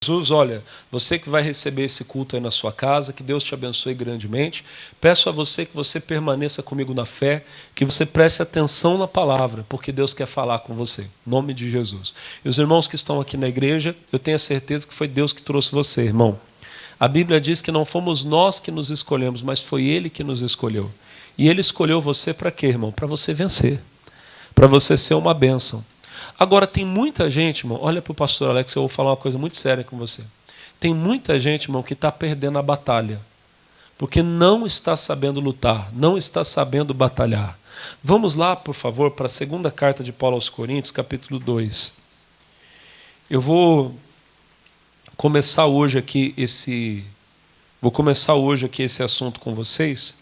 Jesus, olha, você que vai receber esse culto aí na sua casa, que Deus te abençoe grandemente. Peço a você que você permaneça comigo na fé, que você preste atenção na palavra, porque Deus quer falar com você. Em nome de Jesus. E os irmãos que estão aqui na igreja, eu tenho a certeza que foi Deus que trouxe você, irmão. A Bíblia diz que não fomos nós que nos escolhemos, mas foi Ele que nos escolheu. E Ele escolheu você para quê, irmão? Para você vencer. Para você ser uma bênção. Agora, tem muita gente, irmão, olha para o pastor Alex, eu vou falar uma coisa muito séria com você. Tem muita gente, irmão, que está perdendo a batalha, porque não está sabendo lutar, não está sabendo batalhar. Vamos lá, por favor, para a segunda carta de Paulo aos Coríntios, capítulo 2. Eu vou começar hoje aqui esse assunto com vocês.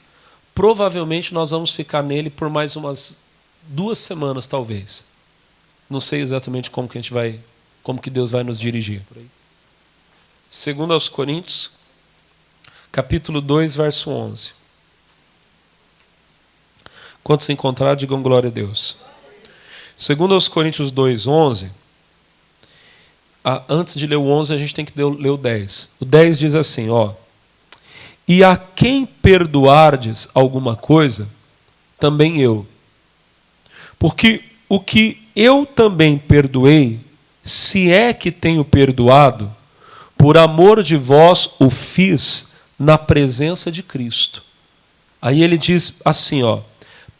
Provavelmente nós vamos ficar nele por mais umas 2 semanas, talvez. Não sei exatamente como que Deus vai nos dirigir. Segundo aos Coríntios, capítulo 2, verso 11. Quantos encontraram, digam glória a Deus. Segundo aos Coríntios 2, 11. Antes de ler o 11, a gente tem que ler o 10. O 10 diz assim, ó. E a quem perdoardes alguma coisa, também eu. Porque o que eu também perdoei, se é que tenho perdoado, por amor de vós o fiz na presença de Cristo. Aí ele diz assim, ó,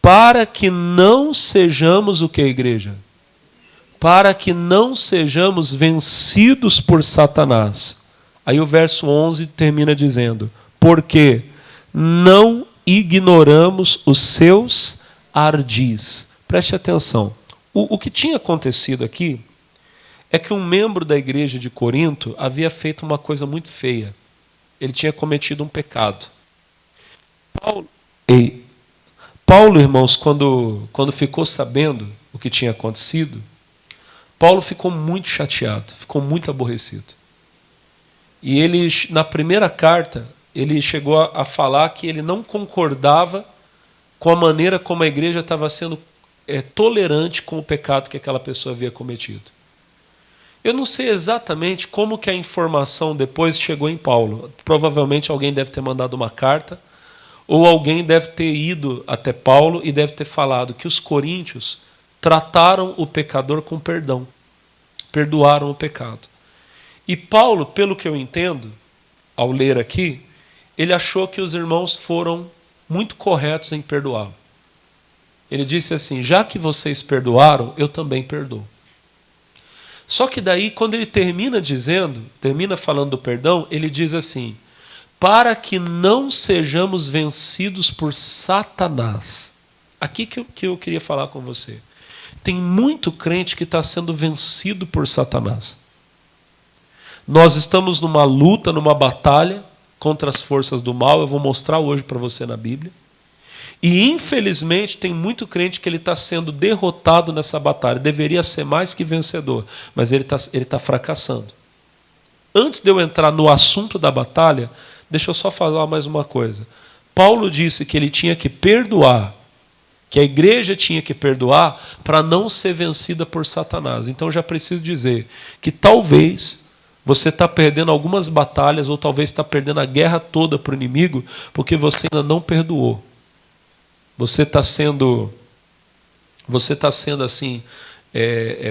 para que não sejamos o que, igreja? Para que não sejamos vencidos por Satanás. Aí o verso 11 termina dizendo, porque não ignoramos os seus ardis. Preste atenção. O que tinha acontecido aqui é que um membro da igreja de Corinto havia feito uma coisa muito feia. Ele tinha cometido um pecado. Paulo, irmãos, quando ficou sabendo o que tinha acontecido, Paulo ficou muito chateado, ficou muito aborrecido. E ele, na primeira carta, ele chegou a falar que ele não concordava com a maneira como a igreja estava sendo tolerante com o pecado que aquela pessoa havia cometido. Eu não sei exatamente como que a informação depois chegou em Paulo. Provavelmente alguém deve ter mandado uma carta, ou alguém deve ter ido até Paulo e deve ter falado que os coríntios trataram o pecador com perdão, perdoaram o pecado. E Paulo, pelo que eu entendo, ao ler aqui, ele achou que os irmãos foram muito corretos em perdoá-lo. Ele disse assim, já que vocês perdoaram, eu também perdoo. Só que daí, quando ele termina falando do perdão, ele diz assim, para que não sejamos vencidos por Satanás. Aqui que eu queria falar com você. Tem muito crente que está sendo vencido por Satanás. Nós estamos numa luta, numa batalha contra as forças do mal, eu vou mostrar hoje para você na Bíblia. E infelizmente tem muito crente que ele está sendo derrotado nessa batalha. Deveria ser mais que vencedor, mas ele tá fracassando. Antes de eu entrar no assunto da batalha, deixa eu só falar mais uma coisa. Paulo disse que ele tinha que perdoar, que a igreja tinha que perdoar para não ser vencida por Satanás. Então já preciso dizer que talvez você está perdendo algumas batalhas ou talvez está perdendo a guerra toda para o inimigo porque você ainda não perdoou. Você está sendo assim,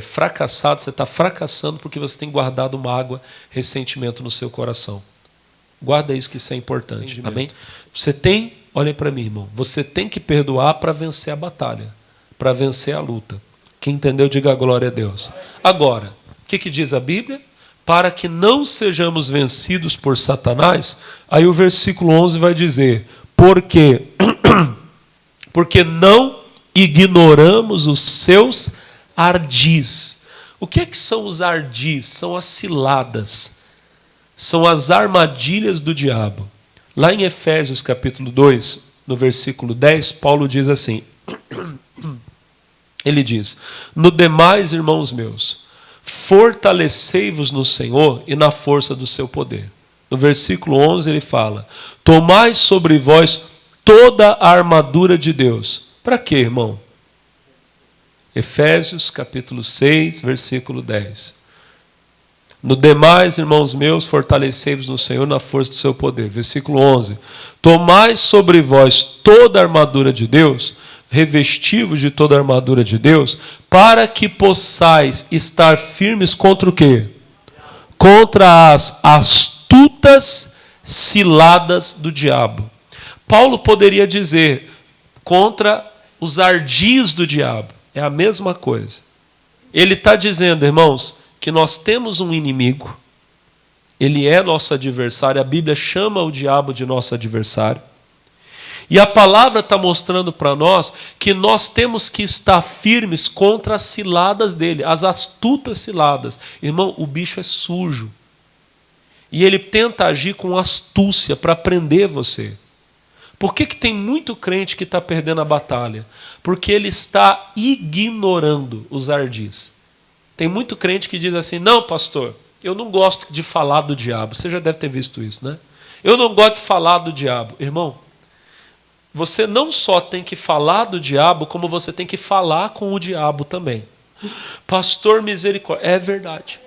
fracassado, você está fracassando porque você tem guardado mágoa, ressentimento no seu coração. Guarda isso, que isso é importante. Amém? Olhem para mim, irmão, você tem que perdoar para vencer a batalha, para vencer a luta. Quem entendeu, diga glória a Deus. Agora, o que diz a Bíblia? Para que não sejamos vencidos por Satanás, aí o versículo 11 vai dizer, porque não ignoramos os seus ardis. O que são os ardis? São as ciladas, são as armadilhas do diabo. Lá em Efésios capítulo 2, no versículo 10, Paulo diz assim, ele diz, no demais, irmãos meus, fortalecei-vos no Senhor e na força do seu poder. No versículo 11 ele fala, tomai sobre vós toda a armadura de Deus. Para quê, irmão? Efésios capítulo 6, versículo 10. No demais, irmãos meus, fortalecei-vos no Senhor na força do seu poder. Versículo 11. Tomai sobre vós toda a armadura de Deus, revesti-vos de toda a armadura de Deus, para que possais estar firmes contra o quê? Contra as astutas ciladas do diabo. Paulo poderia dizer contra os ardis do diabo. É a mesma coisa. Ele está dizendo, irmãos, que nós temos um inimigo. Ele é nosso adversário. A Bíblia chama o diabo de nosso adversário. E a palavra está mostrando para nós que nós temos que estar firmes contra as ciladas dele, as astutas ciladas. Irmão, o bicho é sujo. E ele tenta agir com astúcia para prender você. Por que tem muito crente que está perdendo a batalha? Porque ele está ignorando os ardis. Tem muito crente que diz assim, não, pastor, eu não gosto de falar do diabo. Você já deve ter visto isso, né? Eu não gosto de falar do diabo. Irmão, você não só tem que falar do diabo, como você tem que falar com o diabo também. Pastor, misericórdia. É verdade.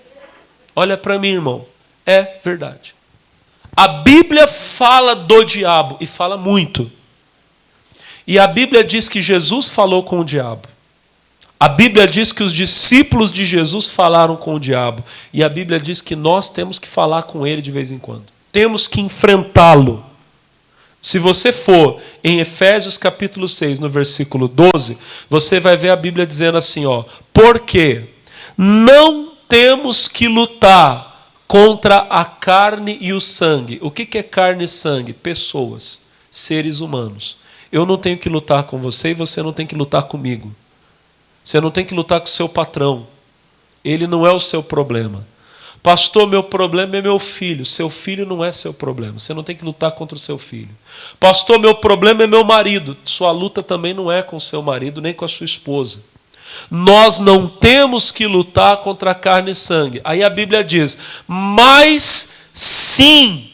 Olha para mim, irmão. É verdade. A Bíblia fala do diabo, e fala muito. E a Bíblia diz que Jesus falou com o diabo. A Bíblia diz que os discípulos de Jesus falaram com o diabo. E a Bíblia diz que nós temos que falar com ele de vez em quando. Temos que enfrentá-lo. Se você for em Efésios capítulo 6, no versículo 12, você vai ver a Bíblia dizendo assim, ó, porque não temos que lutar contra a carne e o sangue. O que é carne e sangue? Pessoas, seres humanos. Eu não tenho que lutar com você e você não tem que lutar comigo. Você não tem que lutar com o seu patrão. Ele não é o seu problema. Pastor, meu problema é meu filho. Seu filho não é seu problema. Você não tem que lutar contra o seu filho. Pastor, meu problema é meu marido. Sua luta também não é com o seu marido, nem com a sua esposa. Nós não temos que lutar contra carne e sangue. Aí a Bíblia diz, mas sim.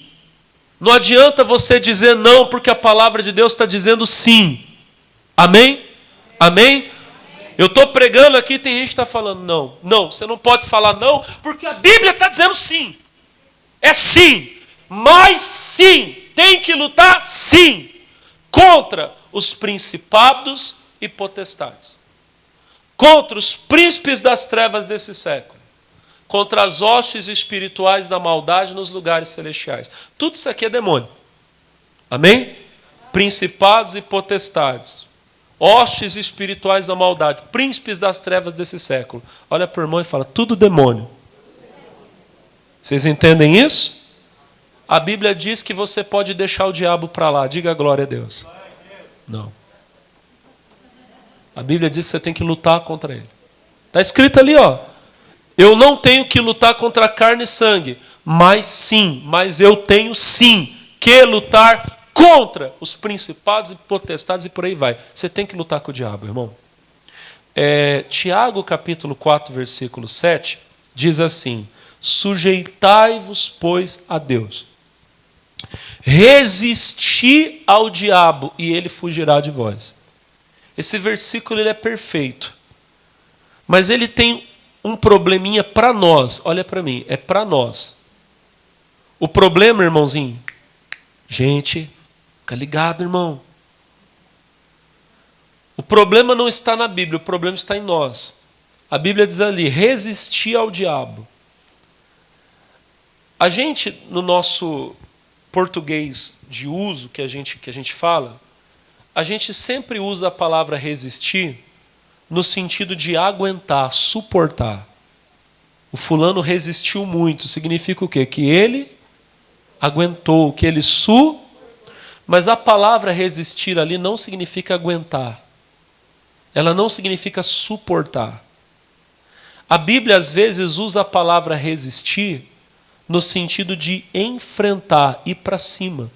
Não adianta você dizer não, porque a palavra de Deus está dizendo sim. Amém? Amém? Eu estou pregando aqui, tem gente que está falando não. Não, você não pode falar não, porque a Bíblia está dizendo sim. É sim. Mas sim. Tem que lutar sim. Contra os principados e potestades. Contra os príncipes das trevas desse século. Contra as hostes espirituais da maldade nos lugares celestiais. Tudo isso aqui é demônio. Amém? Principados e potestades. Hostes espirituais da maldade. Príncipes das trevas desse século. Olha para o irmão e fala, tudo demônio. Vocês entendem isso? A Bíblia diz que você pode deixar o diabo para lá. Diga glória a Deus. Não. A Bíblia diz que você tem que lutar contra ele. Está escrito ali, ó. Eu não tenho que lutar contra carne e sangue, mas eu tenho sim que lutar contra os principados e potestades e por aí vai. Você tem que lutar com o diabo, irmão. Tiago capítulo 4, versículo 7, diz assim, sujeitai-vos, pois, a Deus. Resisti ao diabo e ele fugirá de vós. Esse versículo ele é perfeito. Mas ele tem um probleminha para nós. Olha para mim, é para nós. O problema, irmãozinho, gente, fica ligado, irmão. O problema não está na Bíblia, o problema está em nós. A Bíblia diz ali, resistir ao diabo. A gente, no nosso português de uso que a gente fala, a gente sempre usa a palavra resistir no sentido de aguentar, suportar. O fulano resistiu muito. Significa o quê? Que ele aguentou, que ele Mas a palavra resistir ali não significa aguentar. Ela não significa suportar. A Bíblia às vezes usa a palavra resistir no sentido de enfrentar, ir para cima.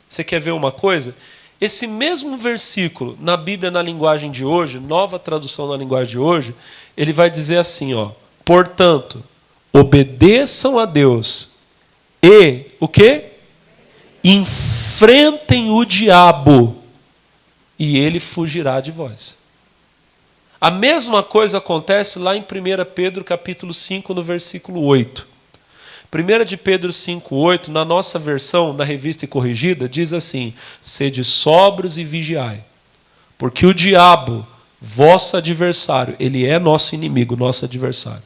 Você quer ver uma coisa? Esse mesmo versículo, na Bíblia, na linguagem de hoje, nova tradução na linguagem de hoje, ele vai dizer assim, ó, portanto, obedeçam a Deus e, o quê? Enfrentem o diabo e ele fugirá de vós. A mesma coisa acontece lá em 1 Pedro capítulo 5, no versículo 8. 1 de Pedro 5,8, na nossa versão, na revista e corrigida, diz assim: sede sóbrios e vigiai, porque o diabo, vosso adversário, ele é nosso inimigo, nosso adversário,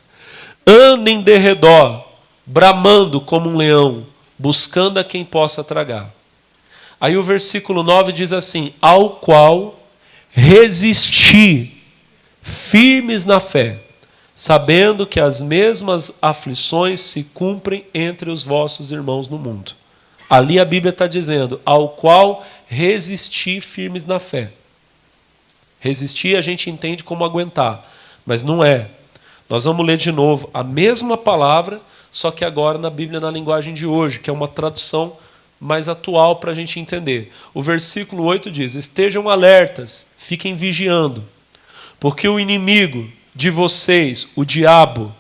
anda em derredor, bramando como um leão, buscando a quem possa tragar. Aí o versículo 9 diz assim: ao qual resisti firmes na fé, sabendo que as mesmas aflições se cumprem entre os vossos irmãos no mundo. Ali a Bíblia está dizendo: ao qual resisti firmes na fé. Resistir a gente entende como aguentar, mas não é. Nós vamos ler de novo a mesma palavra, só que agora na Bíblia na linguagem de hoje, que é uma tradução mais atual para a gente entender. O versículo 8 diz: estejam alertas, fiquem vigiando, porque o inimigo de vocês, o diabo,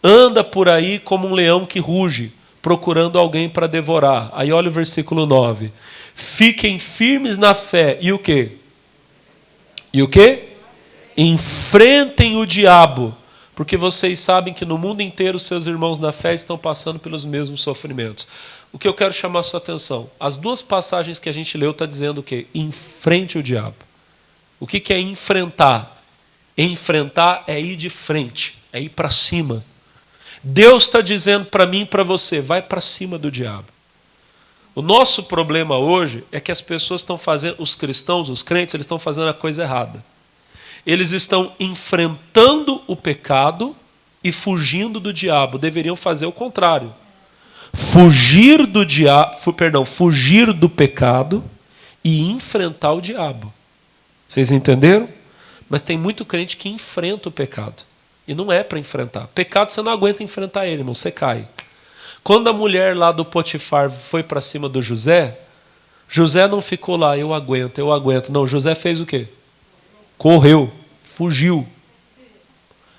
anda por aí como um leão que ruge, procurando alguém para devorar. Aí olha o versículo 9. Fiquem firmes na fé. E o quê? E o quê? Enfrentem o diabo, porque vocês sabem que no mundo inteiro seus irmãos na fé estão passando pelos mesmos sofrimentos. O que eu quero chamar a sua atenção? As duas passagens que a gente leu está dizendo o quê? Enfrente o diabo. O que é enfrentar? Enfrentar é ir de frente, é ir para cima. Deus está dizendo para mim e para você: vai para cima do diabo. O nosso problema hoje é que as pessoas estão fazendo, os cristãos, os crentes, eles estão fazendo a coisa errada. Eles estão enfrentando o pecado e fugindo do diabo. Deveriam fazer o contrário. Fugir do pecado e enfrentar o diabo. Vocês entenderam? Mas tem muito crente que enfrenta o pecado. E não é para enfrentar. Pecado você não aguenta enfrentar ele, irmão, você cai. Quando a mulher lá do Potifar foi para cima do José, José não ficou lá, eu aguento. Não, José fez o quê? Correu, fugiu.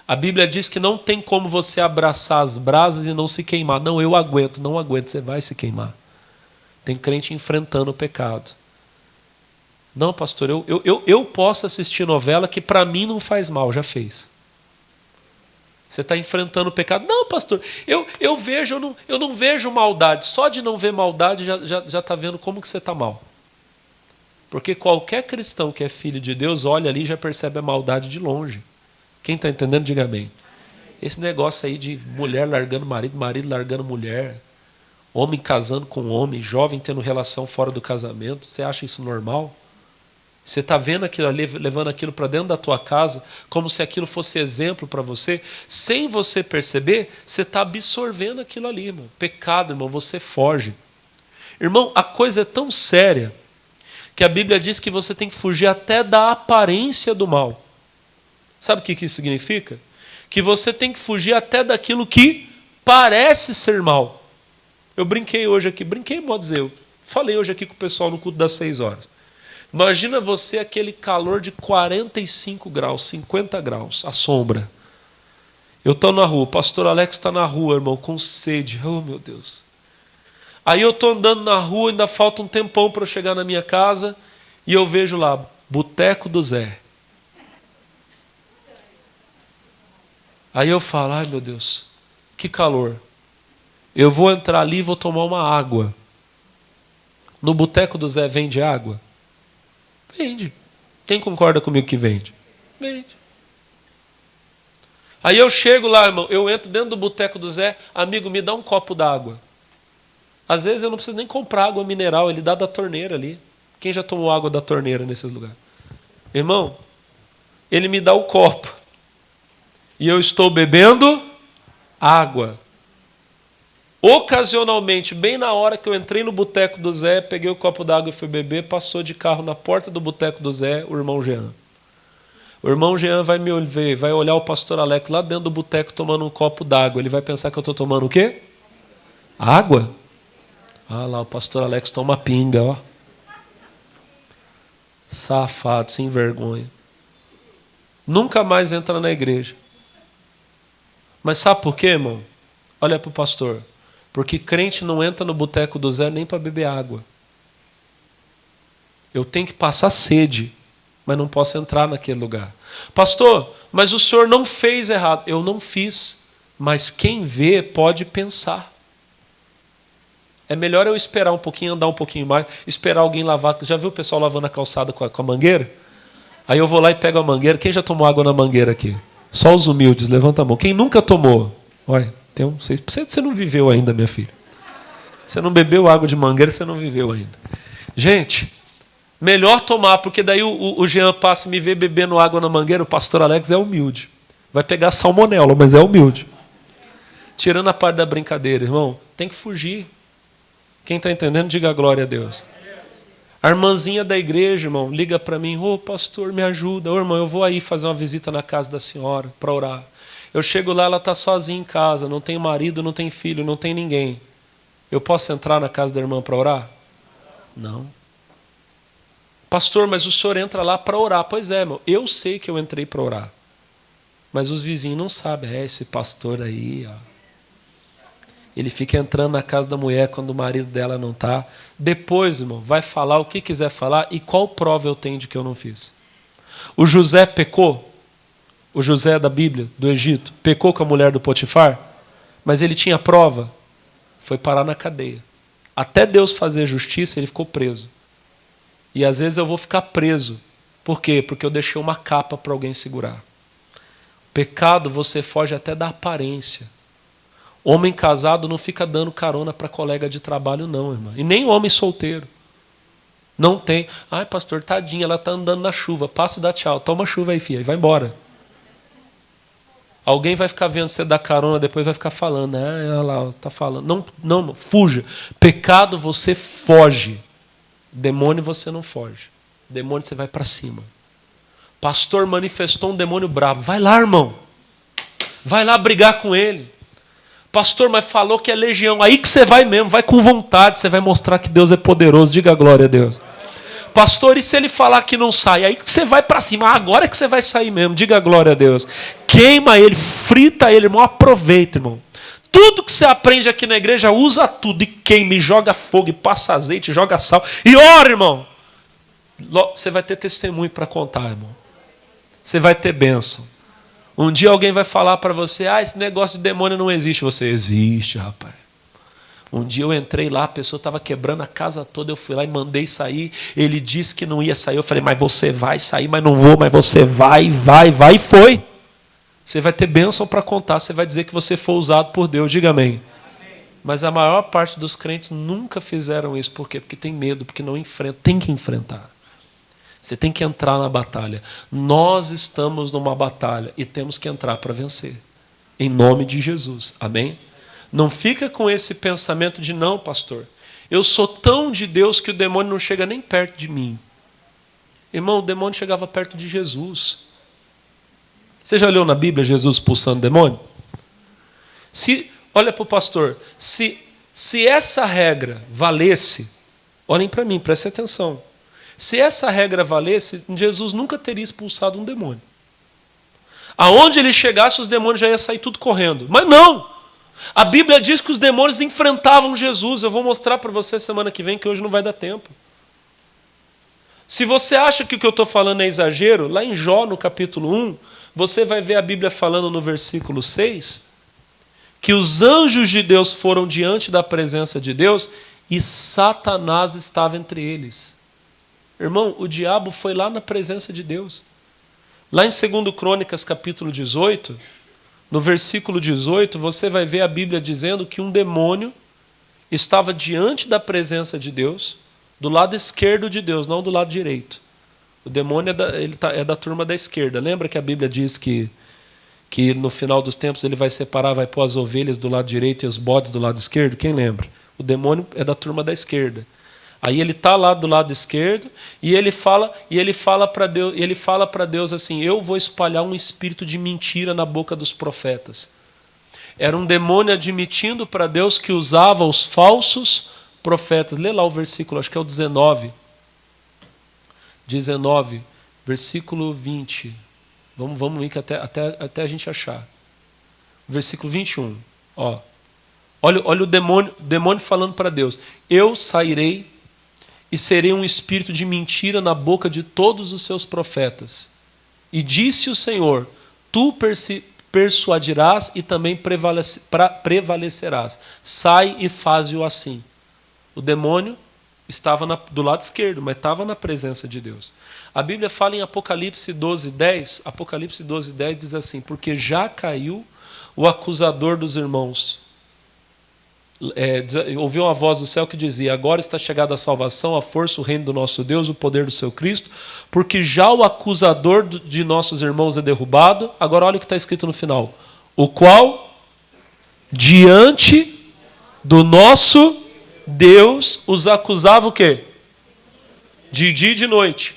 A Bíblia diz que não tem como você abraçar as brasas e não se queimar. Não, eu aguento, não aguento, você vai se queimar. Tem crente enfrentando o pecado. Não, pastor, eu posso assistir novela que para mim não faz mal, já fez. Você está enfrentando o pecado. Não, pastor, eu não vejo maldade. Só de não ver maldade já está vendo como que você está mal. Porque qualquer cristão que é filho de Deus olha ali e já percebe a maldade de longe. Quem está entendendo, diga amém. Esse negócio aí de mulher largando marido, marido largando mulher, homem casando com homem, jovem tendo relação fora do casamento, você acha isso normal? Você está vendo aquilo ali, levando aquilo para dentro da tua casa, como se aquilo fosse exemplo para você, sem você perceber, você está absorvendo aquilo ali, irmão. Pecado, irmão, você foge. Irmão, a coisa é tão séria que a Bíblia diz que você tem que fugir até da aparência do mal. Sabe o que isso significa? Que você tem que fugir até daquilo que parece ser mal. Eu brinquei hoje aqui, modo dizer, eu falei hoje aqui com o pessoal no culto das 6 horas. Imagina você aquele calor de 45 graus, 50 graus, a sombra. Eu estou na rua, o pastor Alex está na rua, irmão, com sede. Oh, meu Deus. Aí eu estou andando na rua, ainda falta um tempão para eu chegar na minha casa, e eu vejo lá, Boteco do Zé. Aí eu falo, ai meu Deus, que calor. Eu vou entrar ali e vou tomar uma água. No Boteco do Zé vende água? Vende. Quem concorda comigo que vende? Vende. Aí eu chego lá, irmão, eu entro dentro do Boteco do Zé, amigo, me dá um copo d'água. Às vezes eu não preciso nem comprar água mineral, ele dá da torneira ali. Quem já tomou água da torneira nesses lugares? Irmão, ele me dá o copo. E eu estou bebendo água. Ocasionalmente, bem na hora que eu entrei no Boteco do Zé, peguei o copo d'água e fui beber, passou de carro na porta do Boteco do Zé o irmão Jean. O irmão Jean vai me ver, vai olhar o pastor Alex lá dentro do boteco tomando um copo d'água. Ele vai pensar que eu estou tomando o quê? Água? Ah lá, o pastor Alex toma pinga, ó. Safado, sem vergonha. Nunca mais entra na igreja. Mas sabe por quê, irmão? Olha para o pastor. Porque crente não entra no Boteco do Zé nem para beber água. Eu tenho que passar sede, mas não posso entrar naquele lugar. Pastor, mas o senhor não fez errado. Eu não fiz, mas quem vê pode pensar. É melhor eu esperar um pouquinho, andar um pouquinho mais, esperar alguém lavar. Já viu o pessoal lavando a calçada com a mangueira? Aí eu vou lá e pego a mangueira. Quem já tomou água na mangueira aqui? Só os humildes, levanta a mão. Quem nunca tomou? Olha, tem um 6%. Você não viveu ainda, minha filha. Você não bebeu água de mangueira, você não viveu ainda. Gente, melhor tomar, porque daí o Jean passa e me vê bebendo água na mangueira. O pastor Alex é humilde. Vai pegar salmonela, mas é humilde. Tirando a parte da brincadeira, irmão, tem que fugir. Quem está entendendo, diga glória a Deus. A irmãzinha da igreja, irmão, liga para mim, ô pastor, me ajuda. Ô irmão, eu vou aí fazer uma visita na casa da senhora para orar. Eu chego lá, ela está sozinha em casa, não tem marido, não tem filho, não tem ninguém. Eu posso entrar na casa da irmã para orar? Não. Pastor, mas o senhor entra lá para orar. Pois é, irmão, eu sei que eu entrei para orar. Mas os vizinhos não sabem. É, esse pastor aí, ó. Ele fica entrando na casa da mulher quando o marido dela não está. Depois, irmão, vai falar o que quiser falar. E qual prova eu tenho de que eu não fiz? O José pecou. O José da Bíblia, do Egito, pecou com a mulher do Potifar. Mas ele tinha prova. Foi parar na cadeia. Até Deus fazer justiça, ele ficou preso. E às vezes eu vou ficar preso. Por quê? Porque eu deixei uma capa para alguém segurar. Pecado, você foge até da aparência. Homem casado não fica dando carona para colega de trabalho, não, irmão. E nem homem solteiro. Não tem. Ai, pastor, tadinha, ela está andando na chuva. Passa e dá tchau. Toma chuva aí, filha, e vai embora. Alguém vai ficar vendo você dar carona, depois vai ficar falando. Olha lá, está falando. Não, não, fuja. Pecado, você foge. Demônio, você não foge. Demônio, você vai para cima. Pastor manifestou um demônio bravo. Vai lá, irmão. Vai lá brigar com ele. Pastor, mas falou que é legião. Aí que você vai mesmo, vai com vontade, você vai mostrar que Deus é poderoso. Diga glória a Deus. Pastor, e se ele falar que não sai? Aí que você vai para cima. Agora é que você vai sair mesmo. Diga glória a Deus. Queima ele, frita ele, irmão. Aproveita, irmão. Tudo que você aprende aqui na igreja, usa tudo. E queima, e joga fogo, e passa azeite, e joga sal. E ora, irmão. Você vai ter testemunho para contar, irmão. Você vai ter bênção. Um dia alguém vai falar para você, esse negócio de demônio não existe. Você, existe, rapaz. Um dia eu entrei lá, a pessoa estava quebrando a casa toda, eu fui lá e mandei sair. Ele disse que não ia sair. Eu falei, mas você vai sair, mas não vou, mas você vai, e foi. Você vai ter bênção para contar, você vai dizer que você foi usado por Deus. Diga amém. Mas a maior parte dos crentes nunca fizeram isso. Por quê? Porque tem medo, porque não enfrenta. Tem que enfrentar. Você tem que entrar na batalha. Nós estamos numa batalha e temos que entrar para vencer. Em nome de Jesus. Amém? Não fica com esse pensamento de não, pastor. Eu sou tão de Deus que o demônio não chega nem perto de mim. Irmão, o demônio chegava perto de Jesus. Você já leu na Bíblia Jesus expulsando demônio? Olha para o pastor. Se essa regra valesse, olhem para mim, prestem atenção. Se essa regra valesse, Jesus nunca teria expulsado um demônio. Aonde ele chegasse, os demônios já iam sair tudo correndo. Mas não! A Bíblia diz que os demônios enfrentavam Jesus. Eu vou mostrar para você semana que vem, que hoje não vai dar tempo. Se você acha que o que eu estou falando é exagero, lá em Jó, no capítulo 1, você vai ver a Bíblia falando no versículo 6, que os anjos de Deus foram diante da presença de Deus e Satanás estava entre eles. Irmão, o diabo foi lá na presença de Deus. Lá em 2 Crônicas, capítulo 18, no versículo 18, você vai ver a Bíblia dizendo que um demônio estava diante da presença de Deus, do lado esquerdo de Deus, não do lado direito. O demônio é da turma da esquerda. Lembra que a Bíblia diz que no final dos tempos ele vai separar, vai pôr as ovelhas do lado direito e os bodes do lado esquerdo? Quem lembra? O demônio é da turma da esquerda. Aí ele está lá do lado esquerdo e ele fala para Deus assim: eu vou espalhar um espírito de mentira na boca dos profetas. Era um demônio admitindo para Deus que usava os falsos profetas. Lê lá o versículo, acho que é o 19, versículo 20. Vamos ir que até a gente achar. Versículo 21. Olha o demônio falando para Deus: eu sairei e serei um espírito de mentira na boca de todos os seus profetas. E disse o Senhor: tu persuadirás e também prevalecerás. Sai e faze-o assim. O demônio estava do lado esquerdo, mas estava na presença de Deus. A Bíblia fala em Apocalipse 12:10, Apocalipse 12:10 diz assim: porque já caiu o acusador dos irmãos. Ouviu uma voz do céu que dizia: agora está chegada a salvação, a força, o reino do nosso Deus, o poder do seu Cristo, porque já o acusador de nossos irmãos é derrubado. Agora olha o que está escrito no final: o qual diante do nosso Deus os acusava o quê? De dia e de noite.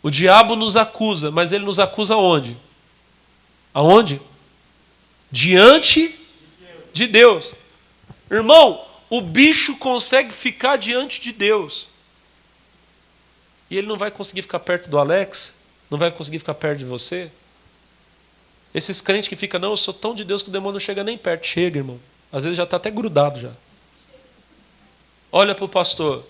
O diabo nos acusa, mas ele nos acusa onde? Aonde? Diante de Deus. Irmão, o bicho consegue ficar diante de Deus. E ele não vai conseguir ficar perto do Alex? Não vai conseguir ficar perto de você? Esses crentes que ficam, não, eu sou tão de Deus que o demônio não chega nem perto. Chega, irmão. Às vezes já está até grudado já. Olha para o pastor.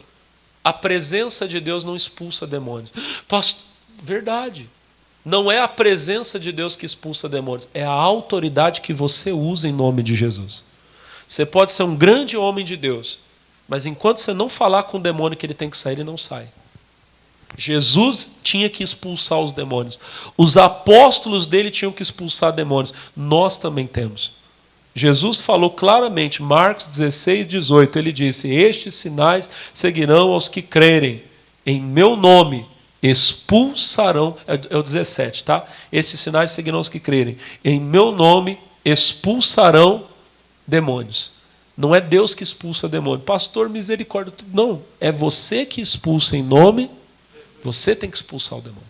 A presença de Deus não expulsa demônios. Pastor, verdade. Não é a presença de Deus que expulsa demônios. É a autoridade que você usa em nome de Jesus. Você pode ser um grande homem de Deus, mas enquanto você não falar com o demônio que ele tem que sair, ele não sai. Jesus tinha que expulsar os demônios. Os apóstolos dele tinham que expulsar demônios. Nós também temos. Jesus falou claramente, Marcos 16:18, ele disse: estes sinais seguirão aos que crerem. Em meu nome expulsarão, é o 17, tá? Estes sinais seguirão aos que crerem. Em meu nome expulsarão demônios. Não é Deus que expulsa demônio. Pastor, misericórdia. Não, é você que expulsa em nome. Você tem que expulsar o demônio.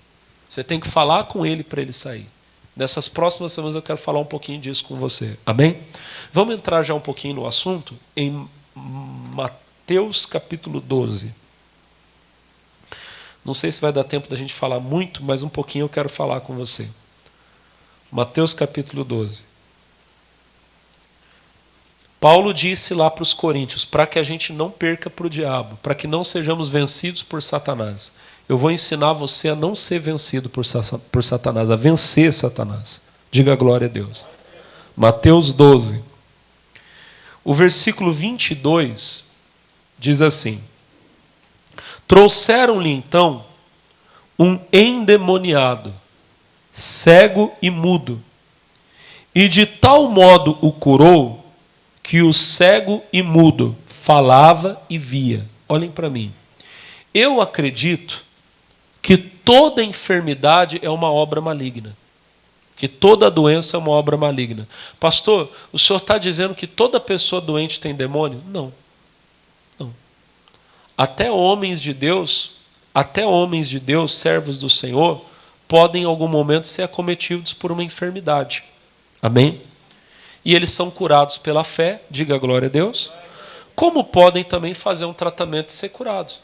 Você tem que falar com ele para ele sair. Nessas próximas semanas eu quero falar um pouquinho disso com você. Amém? Vamos entrar já um pouquinho no assunto em Mateus capítulo 12. Não sei se vai dar tempo da gente falar muito, mas um pouquinho eu quero falar com você. Mateus capítulo 12. Paulo disse lá para os coríntios, para que a gente não perca para o diabo, para que não sejamos vencidos por Satanás. Eu vou ensinar você a não ser vencido por Satanás, a vencer Satanás. Diga glória a Deus. Mateus 12. O versículo 22 diz assim: trouxeram-lhe então um endemoniado, cego e mudo, e de tal modo o curou, que o cego e mudo falava e via. Olhem para mim. Eu acredito que toda enfermidade é uma obra maligna. Que toda doença é uma obra maligna. Pastor, o senhor está dizendo que toda pessoa doente tem demônio? Não. Não. Até homens de Deus, servos do Senhor, podem em algum momento ser acometidos por uma enfermidade. Amém? E eles são curados pela fé, diga glória a Deus, como podem também fazer um tratamento e ser curados.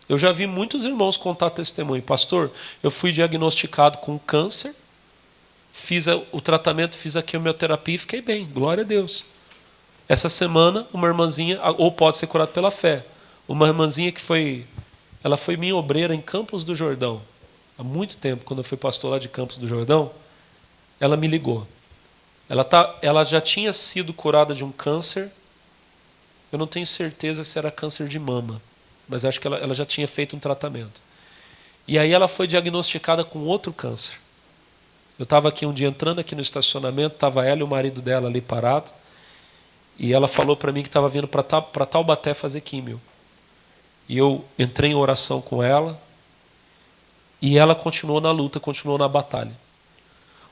Eu já vi muitos irmãos contar testemunho. Pastor, eu fui diagnosticado com câncer, fiz o tratamento, fiz a quimioterapia e fiquei bem, glória a Deus. Essa semana, uma irmãzinha, ou pode ser curada pela fé, uma irmãzinha ela foi minha obreira em Campos do Jordão. Há muito tempo, quando eu fui pastor lá de Campos do Jordão, ela me ligou. Ela já tinha sido curada de um câncer, eu não tenho certeza se era câncer de mama, mas acho que ela já tinha feito um tratamento. E aí ela foi diagnosticada com outro câncer. Eu estava aqui um dia entrando aqui no estacionamento, estava ela e o marido dela ali parado, e ela falou para mim que estava vindo para Taubaté fazer químio. E eu entrei em oração com ela, e ela continuou na luta, continuou na batalha.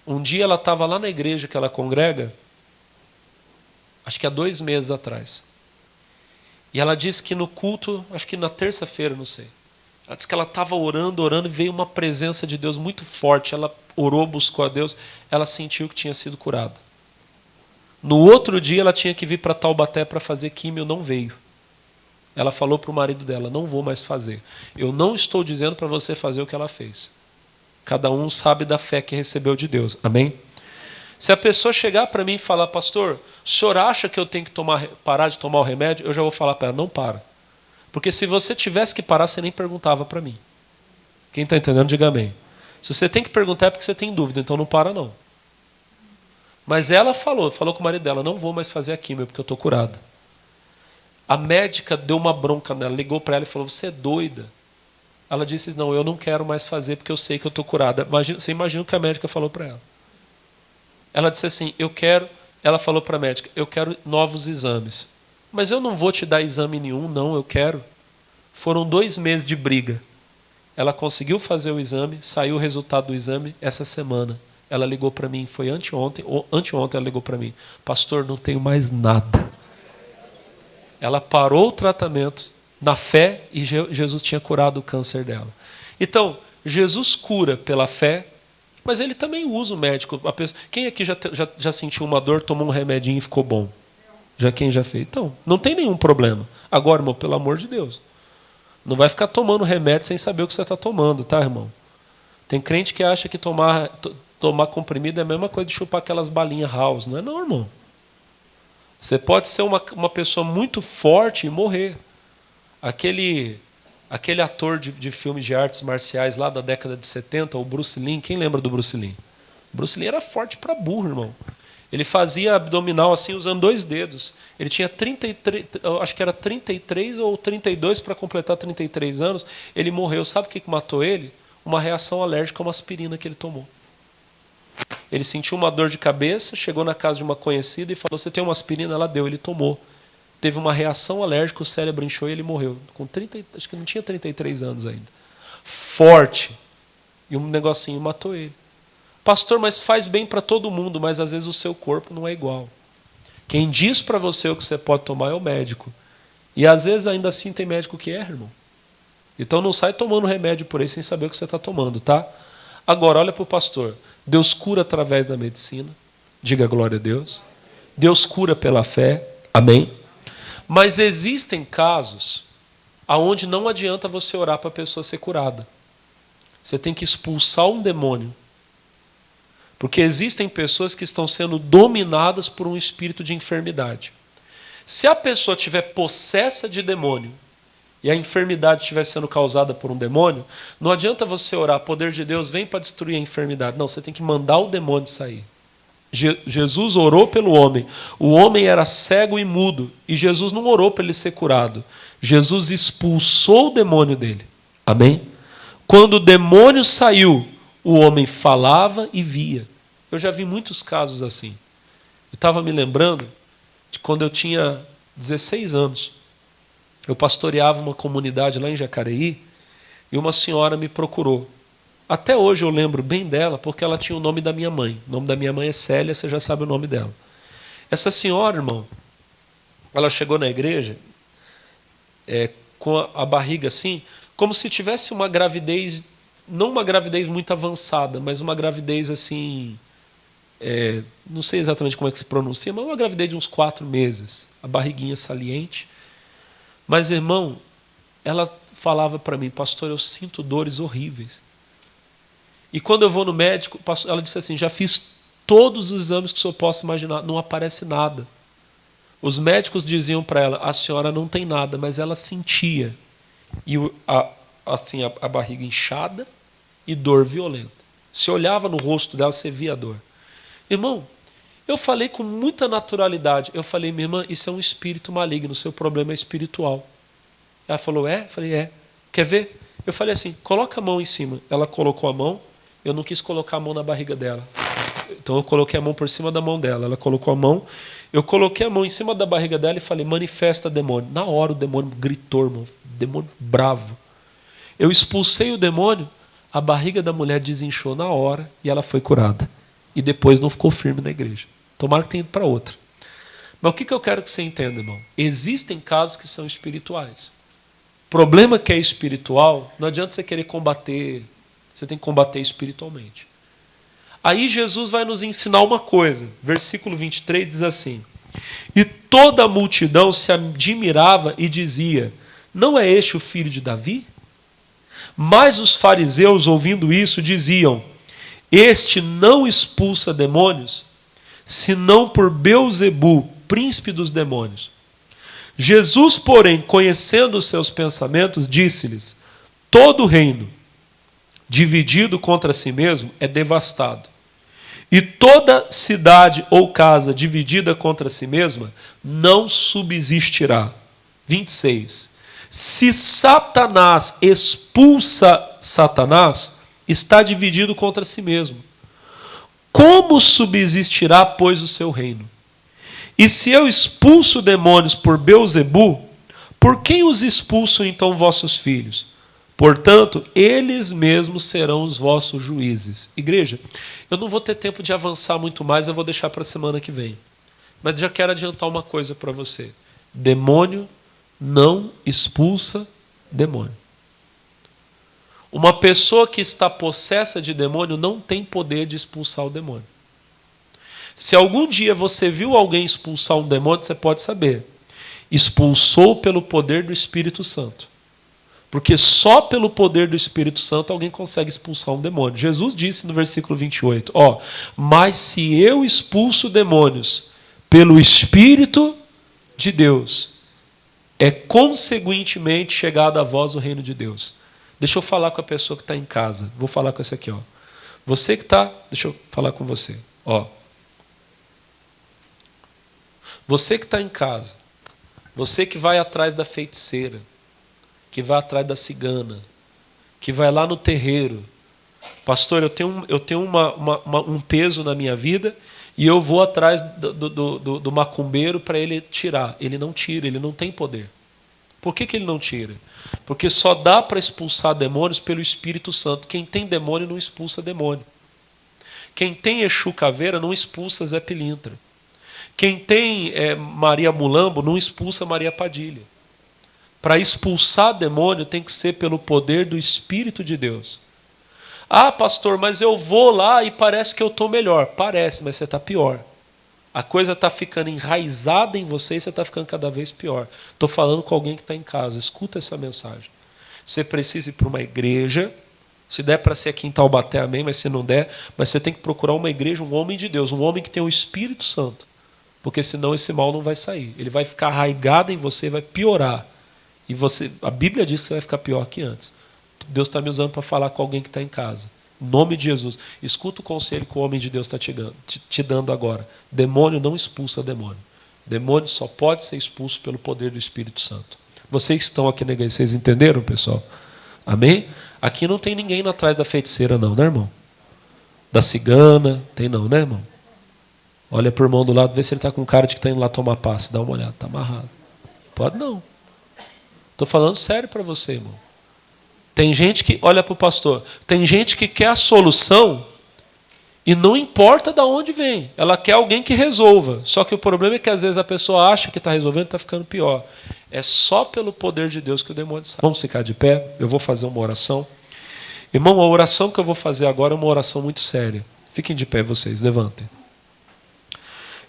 Um dia ela estava lá na igreja que ela congrega, acho que há 2 meses atrás. E ela disse que no culto, acho que na terça-feira, não sei. Ela disse que ela estava orando, e veio uma presença de Deus muito forte. Ela orou, buscou a Deus, ela sentiu que tinha sido curada. No outro dia ela tinha que vir para Taubaté para fazer químio, não veio. Ela falou para o marido dela, não vou mais fazer. Eu não estou dizendo para você fazer o que ela fez. Cada um sabe da fé que recebeu de Deus. Amém? Se a pessoa chegar para mim e falar, pastor, o senhor acha que eu tenho que parar de tomar o remédio? Eu já vou falar para ela, não para. Porque se você tivesse que parar, você nem perguntava para mim. Quem está entendendo, diga amém. Se você tem que perguntar é porque você tem dúvida, então não para não. Mas ela falou com o marido dela, não vou mais fazer a químio porque eu estou curada. A médica deu uma bronca nela, ligou para ela e falou: você é doida. Ela disse: não, eu não quero mais fazer porque eu sei que eu estou curada. Você imagina o que a médica falou para ela. Ela disse assim: ela falou para a médica: eu quero novos exames. Mas eu não vou te dar exame nenhum, não, eu quero. Foram 2 meses de briga. Ela conseguiu fazer o exame, saiu o resultado do exame essa semana. Ela ligou para mim, foi anteontem ela ligou para mim: pastor, não tenho mais nada. Ela parou o tratamento na fé e Jesus tinha curado o câncer dela. Então, Jesus cura pela fé, mas ele também usa o médico. Quem aqui já sentiu uma dor, tomou um remedinho e ficou bom? Quem já fez? Então, não tem nenhum problema. Agora, irmão, pelo amor de Deus, não vai ficar tomando remédio sem saber o que você está tomando, tá, irmão? Tem crente que acha que tomar comprimido é a mesma coisa de chupar aquelas balinhas house. Não é não, irmão. Você pode ser uma pessoa muito forte e morrer. Aquele ator de filmes de artes marciais lá da década de 70, o Bruce Lee, quem lembra do Bruce Lee? O Bruce Lee era forte para burro, irmão. Ele fazia abdominal assim usando 2 dedos. Ele tinha 33, acho que era 33 ou 32 para completar 33 anos. Ele morreu. Sabe o que matou ele? Uma reação alérgica a uma aspirina que ele tomou. Ele sentiu uma dor de cabeça, chegou na casa de uma conhecida e falou: você tem uma aspirina? Ela deu, ele tomou. Teve uma reação alérgica, o cérebro inchou e ele morreu. Acho que não tinha 33 anos ainda. Forte. E um negocinho matou ele. Pastor, mas faz bem para todo mundo, mas às vezes o seu corpo não é igual. Quem diz para você o que você pode tomar é o médico. E às vezes ainda assim tem médico que erra, irmão. Então não sai tomando remédio por aí sem saber o que você está tomando, tá? Agora, olha para o pastor. Deus cura através da medicina. Diga glória a Deus. Deus cura pela fé. Amém? Mas existem casos onde não adianta você orar para a pessoa ser curada. Você tem que expulsar um demônio. Porque existem pessoas que estão sendo dominadas por um espírito de enfermidade. Se a pessoa estiver possessa de demônio e a enfermidade estiver sendo causada por um demônio, não adianta você orar: poder de Deus, vem para destruir a enfermidade. Não, você tem que mandar o demônio sair. Jesus orou pelo homem. O homem era cego e mudo. E Jesus não orou para ele ser curado. Jesus expulsou o demônio dele. Amém? Quando o demônio saiu, o homem falava e via. Eu já vi muitos casos assim. Eu estava me lembrando de quando eu tinha 16 anos. Eu pastoreava uma comunidade lá em Jacareí e uma senhora me procurou. Até hoje eu lembro bem dela porque ela tinha o nome da minha mãe. O nome da minha mãe é Célia, você já sabe o nome dela. Essa senhora, irmão, ela chegou na igreja com a barriga assim, como se tivesse uma gravidez, não uma gravidez muito avançada, mas uma gravidez assim, não sei exatamente como é que se pronuncia, mas uma gravidez de uns 4 meses, a barriguinha saliente. Mas, irmão, ela falava para mim: pastor, eu sinto dores horríveis. E quando eu vou no médico, ela disse assim: já fiz todos os exames que o senhor possa imaginar, não aparece nada. Os médicos diziam para ela: a senhora não tem nada, mas ela sentia. E a barriga inchada e dor violenta. Se olhava no rosto dela, você via a dor. Irmão, eu falei com muita naturalidade. Eu falei: minha irmã, isso é um espírito maligno, seu problema é espiritual. Ela falou: é? Eu falei: é. Quer ver? Eu falei assim: coloca a mão em cima. Ela colocou a mão, eu não quis colocar a mão na barriga dela. Então eu coloquei a mão por cima da mão dela. Ela colocou a mão, eu coloquei a mão em cima da barriga dela e falei: manifesta demônio. Na hora o demônio gritou, irmão, demônio bravo. Eu expulsei o demônio, a barriga da mulher desinchou na hora e ela foi curada. E depois não ficou firme na igreja. Tomara que tenha ido para outra. Mas o que eu quero que você entenda, irmão? Existem casos que são espirituais. O problema que é espiritual, não adianta você querer combater, você tem que combater espiritualmente. Aí Jesus vai nos ensinar uma coisa. Versículo 23 diz assim: e toda a multidão se admirava e dizia: não é este o filho de Davi? Mas os fariseus, ouvindo isso, diziam: este não expulsa demônios, senão por Beelzebu, príncipe dos demônios. Jesus, porém, conhecendo os seus pensamentos, disse-lhes: todo reino dividido contra si mesmo é devastado, e toda cidade ou casa dividida contra si mesma não subsistirá. 26. Se Satanás expulsa Satanás, está dividido contra si mesmo. Como subsistirá, pois, o seu reino? E se eu expulso demônios por Beelzebu, por quem os expulsam então vossos filhos? Portanto, eles mesmos serão os vossos juízes. Igreja, eu não vou ter tempo de avançar muito mais, eu vou deixar para a semana que vem. Mas já quero adiantar uma coisa para você. Demônio não expulsa demônio. Uma pessoa que está possessa de demônio não tem poder de expulsar o demônio. Se algum dia você viu alguém expulsar um demônio, você pode saber. Expulsou pelo poder do Espírito Santo. Porque só pelo poder do Espírito Santo alguém consegue expulsar um demônio. Jesus disse no versículo 28, mas se eu expulso demônios pelo Espírito de Deus, é conseguintemente chegado a vós o reino de Deus. Deixa eu falar com a pessoa que está em casa. Vou falar com esse aqui. Você que está... Deixa eu falar com você. Você que está em casa. Você que vai atrás da feiticeira. Que vai atrás da cigana. Que vai lá no terreiro. Pastor, eu tenho um peso na minha vida e eu vou atrás do macumbeiro para ele tirar. Ele não tira, ele não tem poder. Por que ele não tira? Porque só dá para expulsar demônios pelo Espírito Santo. Quem tem demônio não expulsa demônio. Quem tem Exu Caveira não expulsa Zé Pilintra. Quem tem Maria Mulambo não expulsa Maria Padilha. Para expulsar demônio tem que ser pelo poder do Espírito de Deus. Ah, pastor, mas eu vou lá e parece que eu estou melhor. Parece, mas você está pior. A coisa está ficando enraizada em você e você está ficando cada vez pior. Estou falando com alguém que está em casa. Escuta essa mensagem. Você precisa ir para uma igreja. Se der para ser aqui em Taubaté, amém, mas se não der, mas você tem que procurar uma igreja, um homem de Deus, um homem que tem o Espírito Santo. Porque senão esse mal não vai sair. Ele vai ficar arraigado em você e vai piorar. E a Bíblia diz que você vai ficar pior que antes. Deus está me usando para falar com alguém que está em casa. Em nome de Jesus. Escuta o conselho que o homem de Deus está te dando agora. Demônio não expulsa demônio. Demônio só pode ser expulso pelo poder do Espírito Santo. Vocês que estão aqui na igreja, vocês entenderam, pessoal? Amém? Aqui não tem ninguém atrás da feiticeira não, né, irmão? Da cigana, tem não, né, irmão? Olha para o irmão do lado, vê se ele está com cara de que está indo lá tomar passe. Dá uma olhada, está amarrado. Pode não. Estou falando sério para você, irmão. Tem gente que, olha para o pastor, tem gente que quer a solução e não importa de onde vem. Ela quer alguém que resolva. Só que o problema é que às vezes a pessoa acha que está resolvendo e está ficando pior. É só pelo poder de Deus que o demônio sai. Vamos ficar de pé, eu vou fazer uma oração. Irmão, a oração que eu vou fazer agora é uma oração muito séria. Fiquem de pé vocês, levantem.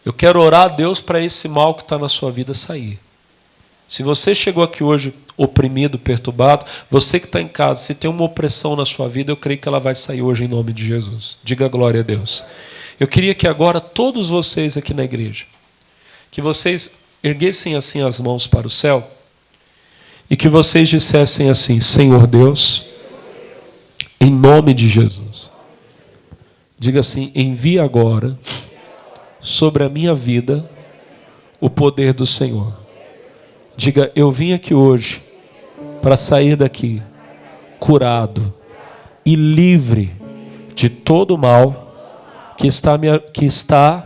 Eu quero orar a Deus para esse mal que está na sua vida sair. Se você chegou aqui hoje oprimido, perturbado, você que está em casa, se tem uma opressão na sua vida, eu creio que ela vai sair hoje em nome de Jesus. Diga glória a Deus. Eu queria que agora todos vocês aqui na igreja, que vocês erguessem assim as mãos para o céu e que vocês dissessem assim: Senhor Deus, em nome de Jesus. Diga assim: envia agora sobre a minha vida o poder do Senhor. Diga: eu vim aqui hoje para sair daqui curado e livre de todo o mal que está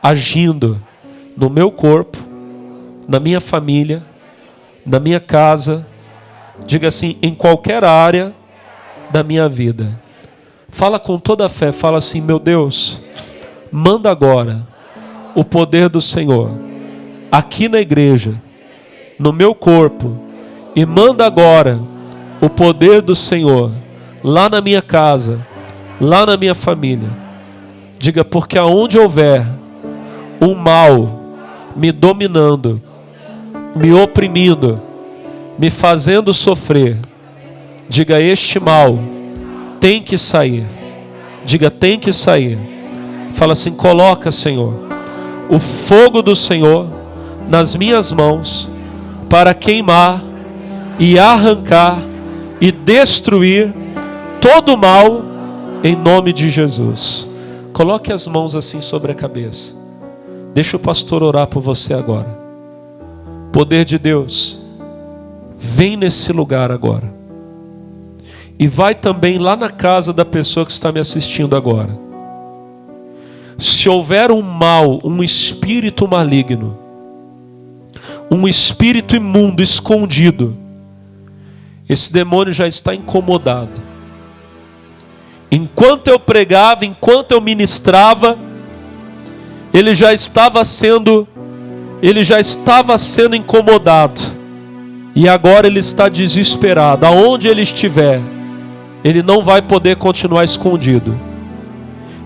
agindo no meu corpo, na minha família, na minha casa. Diga assim: em qualquer área da minha vida. Fala com toda a fé, fala assim: meu Deus, manda agora o poder do Senhor aqui na igreja, no meu corpo, e manda agora o poder do Senhor lá na minha casa, lá na minha família. Diga: porque aonde houver um mal me dominando, me oprimindo, me fazendo sofrer, diga: este mal tem que sair. Diga: tem que sair. Fala assim: coloca, Senhor, o fogo do Senhor nas minhas mãos para queimar e arrancar e destruir todo o mal em nome de Jesus. Coloque as mãos assim sobre a cabeça. Deixa o pastor orar por você agora. Poder de Deus, vem nesse lugar agora. E vai também lá na casa da pessoa que está me assistindo agora. Se houver um mal, um espírito maligno, um espírito imundo escondido, esse demônio já está incomodado. Enquanto eu pregava, enquanto eu ministrava, ele já estava sendo incomodado. E agora ele está desesperado. Aonde ele estiver, ele não vai poder continuar escondido.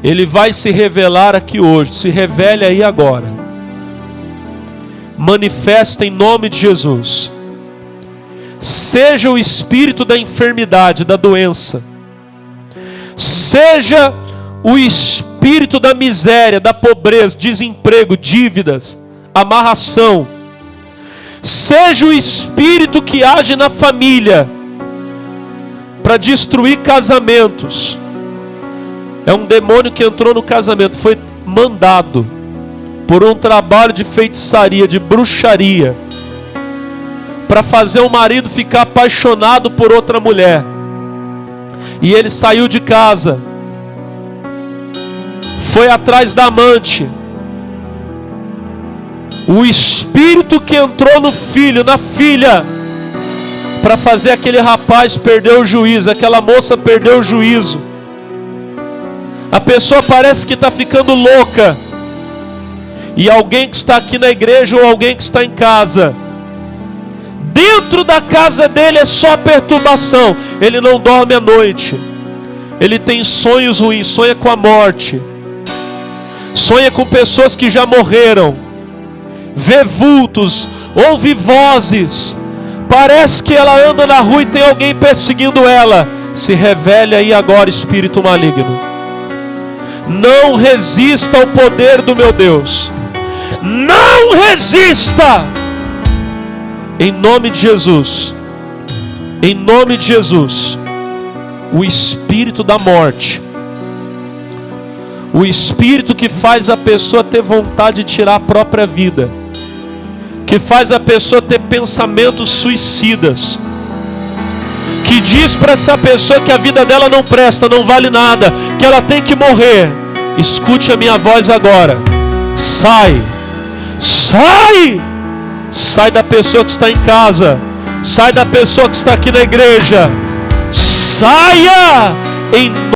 Ele vai se revelar aqui hoje. Se revele aí agora. Manifesta em nome de Jesus. Seja o espírito da enfermidade, da doença. Seja o espírito da miséria, da pobreza, desemprego, dívidas, amarração. Seja o espírito que age na família para destruir casamentos. É um demônio que entrou no casamento, foi mandado por um trabalho de feitiçaria, de bruxaria, para fazer o marido ficar apaixonado por outra mulher. E ele saiu de casa, foi atrás da amante. O espírito que entrou no filho, na filha, para fazer aquele rapaz perder o juízo, aquela moça perder o juízo. A pessoa parece que está ficando louca. E alguém que está aqui na igreja ou alguém que está em casa, dentro da casa dele é só perturbação. Ele não dorme à noite. Ele tem sonhos ruins, sonha com a morte. Sonha com pessoas que já morreram. Vê vultos, ouve vozes. Parece que ela anda na rua e tem alguém perseguindo ela. Se revele aí agora, espírito maligno. Não resista ao poder do meu Deus. Não resista. Em nome de Jesus. Em nome de Jesus. O espírito da morte, o espírito que faz a pessoa ter vontade de tirar a própria vida, que faz a pessoa ter pensamentos suicidas, que diz para essa pessoa que a vida dela não presta, não vale nada, que ela tem que morrer. Escute a minha voz agora. Sai. Sai. Sai da pessoa que está em casa. Sai da pessoa que está aqui na igreja. Saia em